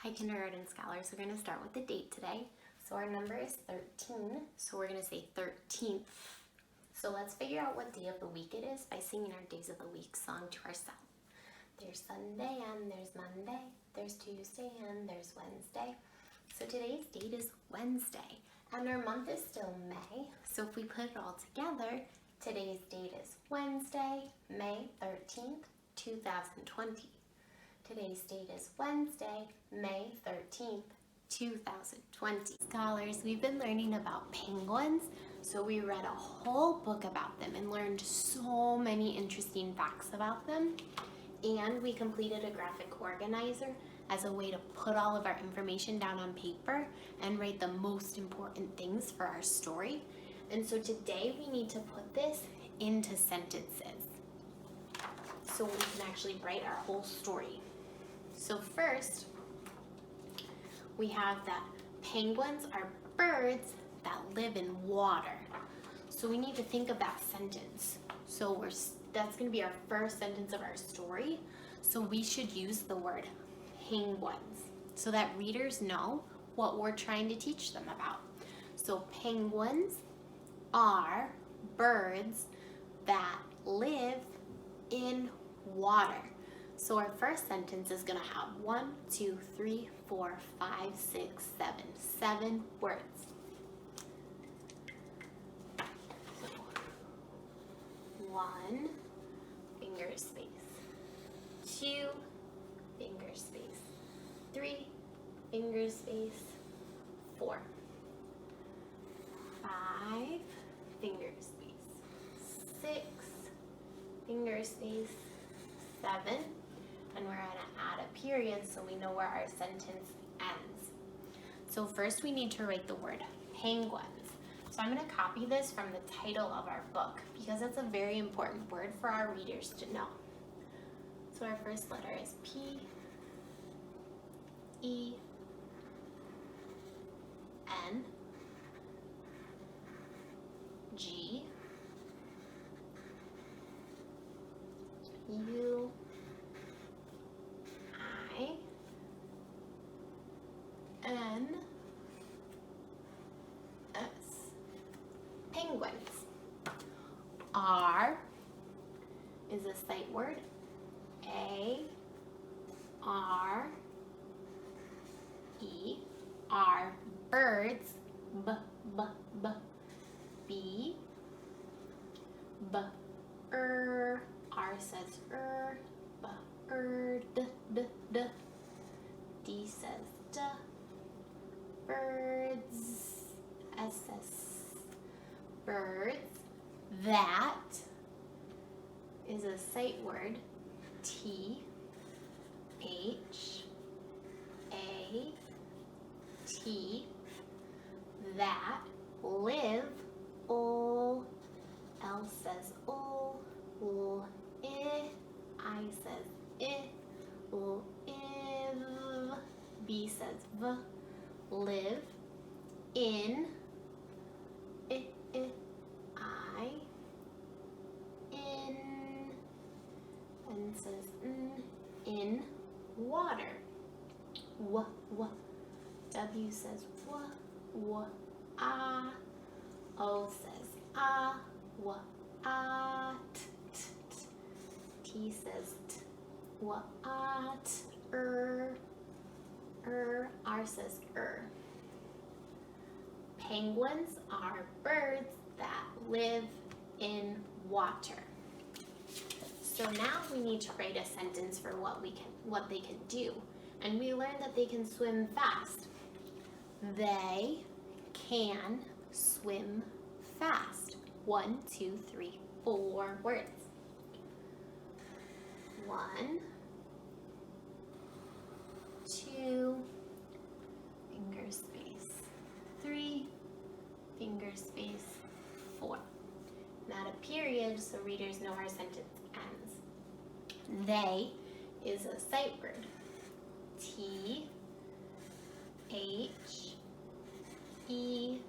Hi kindergarten scholars, we're going to start with the date today. So our number is 13, so we're going to say 13th. So let's figure out what day of the week it is by singing our days of the week song to ourselves. There's Sunday and there's Monday, there's Tuesday and there's Wednesday. So today's date is Wednesday and our month is still May. So if we put it all together, today's date is Wednesday, May 13th, 2020. Today's date is Wednesday, May 13th, 2020. Scholars, we've been learning about penguins, so we read a whole book about them and learned so many interesting facts about them. And we completed a graphic organizer as a way to put all of our information down on paper and write the most important things for our story. And so today we need to put this into sentences so we can actually write our whole story. So first, we have that penguins are birds that live in water. So we need to think of that sentence. So that's going to be our first sentence of our story. So we should use the word penguins so that readers know what we're trying to teach them about. So penguins are birds that live in water. So our first sentence is going to have 1, 2, 3, 4, 5, 6, 7 words. So 1 finger space, 2 finger space, 3 finger space, 4, 5 finger space, 6 finger space, 7. And we're going to add a period so we know where our sentence ends. So first we need to write the word penguins. So I'm going to copy this from the title of our book because it's a very important word for our readers to know. So our first letter is P, E, N, G, U, N, S. Penguins. R is a sight word. A, R, E are birds. B, B, B. B, B, R says B, D, D, D. D says D. Birds, S, birds. That is a sight word. T, H, A, T. That live. O, L says O, L, I says I, L, iv. B says V. Live in, I, in, and says in water. W, W says w, ah. O says ah, w, ah, t, T says t, w, ah, t, R says Penguins are birds that live in water. So now we need to write a sentence for what they can do. And we learned that they can swim fast. They can swim fast. 1, 2, 3, 4 words. 1, 2, finger space, 3, finger space, 4. Not a period, so readers know our sentence ends. They is a sight word. T, H, E,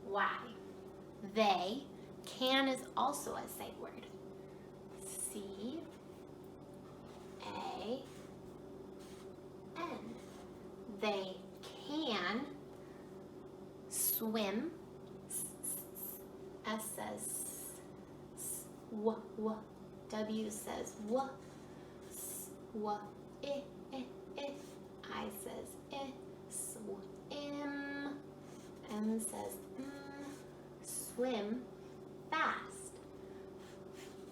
Y. They. Can is also a sight word. C, A, N. They can swim. S says w, w. W says w, s, w, I, I. I says I, swim. M says swim fast.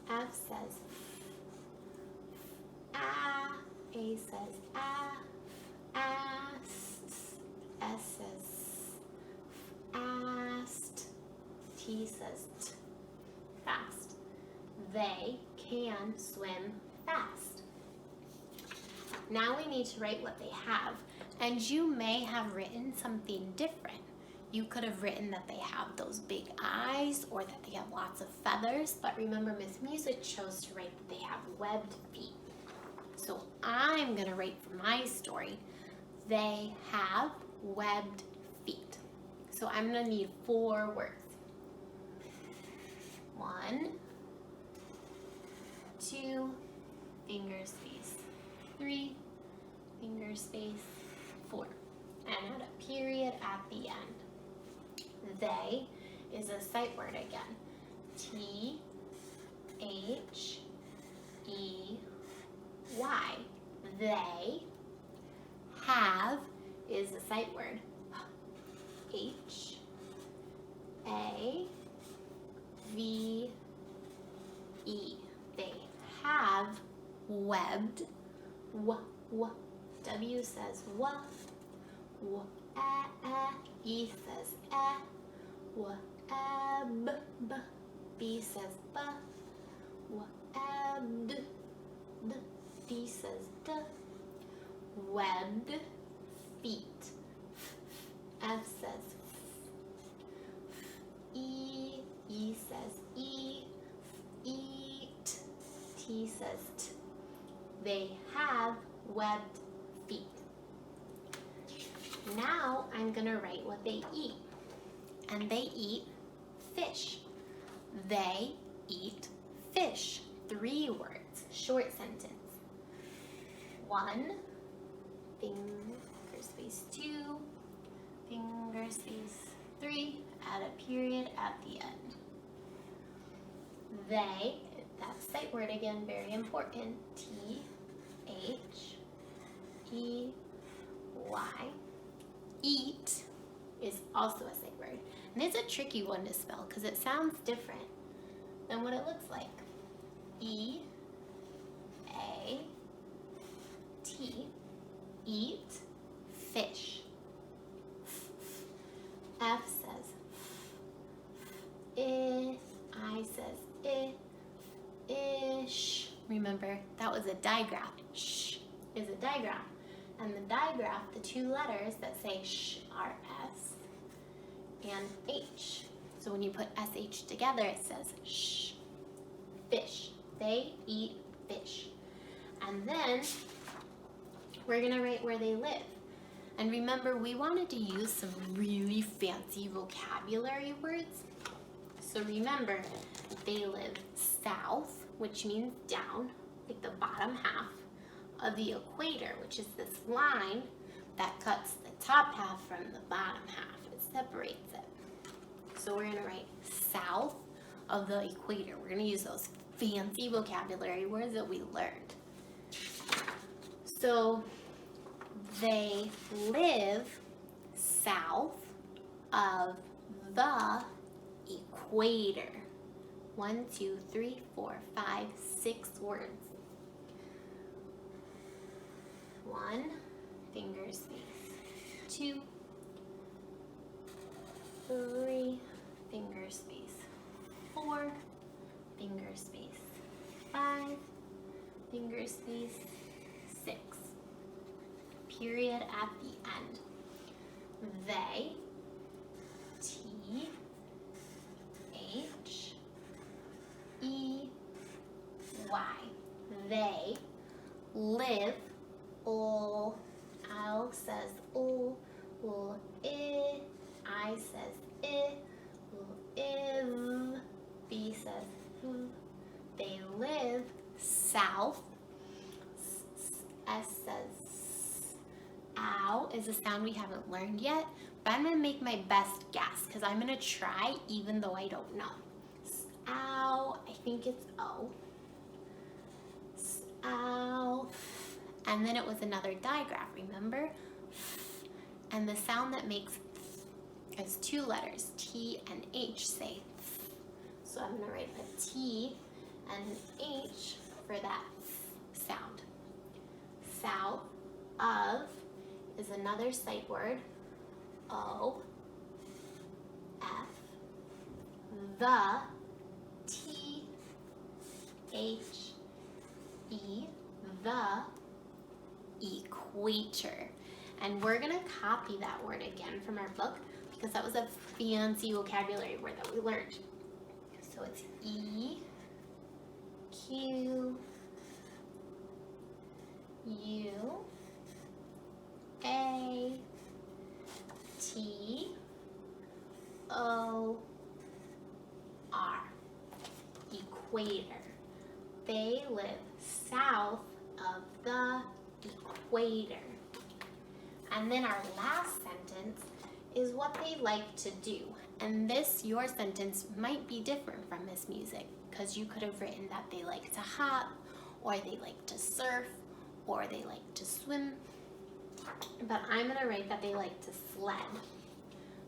F says A says asked. S says asked. T says t, fast. They can swim fast. Now we need to write what they have, and you may have written something different. You could have written that they have those big eyes or that they have lots of feathers, but remember Miss Musick chose to write that they have webbed feet. So I'm gonna write for my story, they have webbed feet. So I'm gonna need 4 words. 1, 2, finger space, 3, finger space, 4. And add a period at the end. They is a sight word again. T-H-E-Y. They have is a sight word. H-A-V-E. They have webbed. W says w. E says B says b. D says d. Webbed feet. F says E says e. Eat. T says t. They have webbed feet. Now I'm gonna write what they eat. And they eat fish. They eat fish. 3 words, short sentence. 1, finger space 2, finger space 3, add a period at the end. They, that's sight word again, very important. T-H-E-Y. Eat is also a sight word. And it's a tricky one to spell because it sounds different than what it looks like. E-A-T, eat, fish. F says I says ish. Remember, that was a digraph. Sh is a digraph. And the digraph, the 2 letters that say sh are S and H. So when you put SH together, it says sh. Fish. They eat fish. And then we're gonna write where they live. And remember, we wanted to use some really fancy vocabulary words. So remember, they live south, which means down, like the bottom half of the equator, which is this line that cuts the top half from the bottom half. It separates it. So we're gonna write south of the equator. We're gonna use those fancy vocabulary words that we learned. So they live south of the equator. 1, 2, 3, 4, 5, 6 words. 1, finger space. 2, 3, finger space. 4, finger space. 5, finger space. 6. Period at the end. They, T-H-E-Y. They live. L says L, I says iv, B says v. They live south. S says ow is a sound we haven't learned yet, but I'm gonna make my best guess because I'm gonna try even though I don't know. Ow, I think it's O. Ow. And then it was another digraph, remember? And the sound that makes is two letters, T and H, say. So I'm gonna write a T and an H for that sound. South of is another sight word, O, F, the, T, H, E, the equator. And we're gonna copy that word again from our book because that was a fancy vocabulary word that we learned. So it's E, Q, U, A, T, O, R. Equator. They live south of the equator. And then our last sentence is what they like to do. And this, your sentence, might be different from Miss Music because you could have written that they like to hop, or they like to surf, or they like to swim. But I'm gonna write that they like to sled.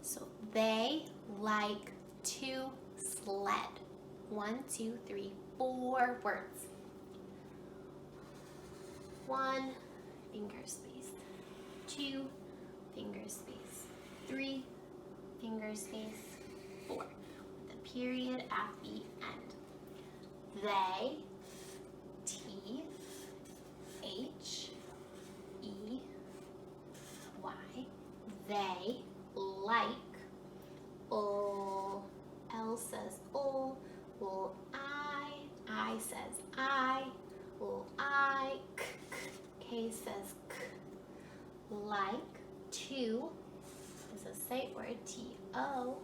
So they like to sled. 1, 2, 3, 4 words. 1, finger space. 2, finger space. 3, finger space. 4, with a period at the end. They, T, H, E, Y. They like, O, L says O, O, I says I, O, I, K, K says K. Like, to is a sight word, T-O,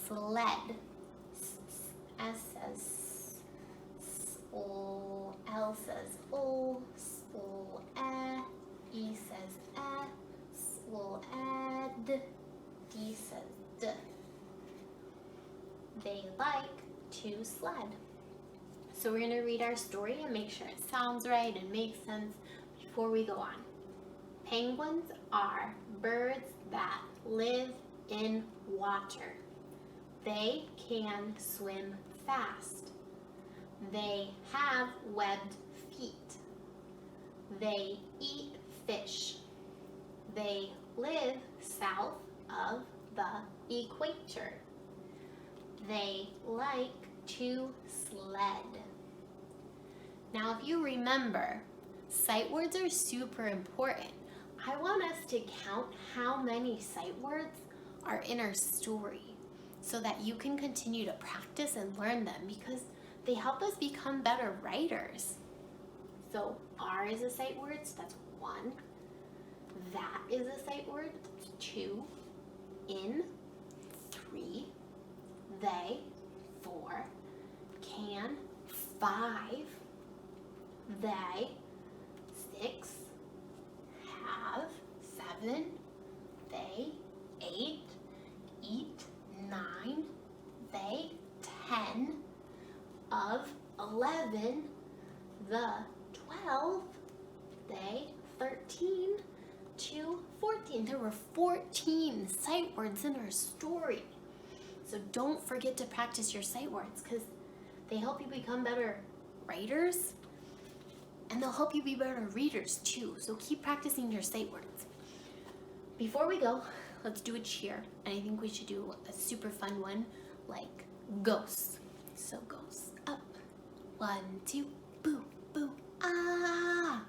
sled, S says S, O, L says O, O, E says S, O, D says D. They like to sled. So we're going to read our story and make sure it sounds right and makes sense before we go on. Penguins are birds that live in water. They can swim fast. They have webbed feet. They eat fish. They live south of the equator. They like to sled. Now, if you remember, sight words are super important. I want us to count how many sight words are in our story so that you can continue to practice and learn them because they help us become better writers. So are is a sight word, so that's 1. That is a sight word, 2. In, 3. They, 4. Can, 5. They, 6. Have, 7. They, 8. Eat, 9. They, 10. Of, 11. The, 12. They, 13. To, 14. There were 14 sight words in our story. So don't forget to practice your sight words because they help you become better writers and they'll help you be better readers too. So keep practicing your sight words. Before we go, let's do a cheer. And I think we should do a super fun one like ghosts. So ghosts up. 1, 2, boo, boo, ah.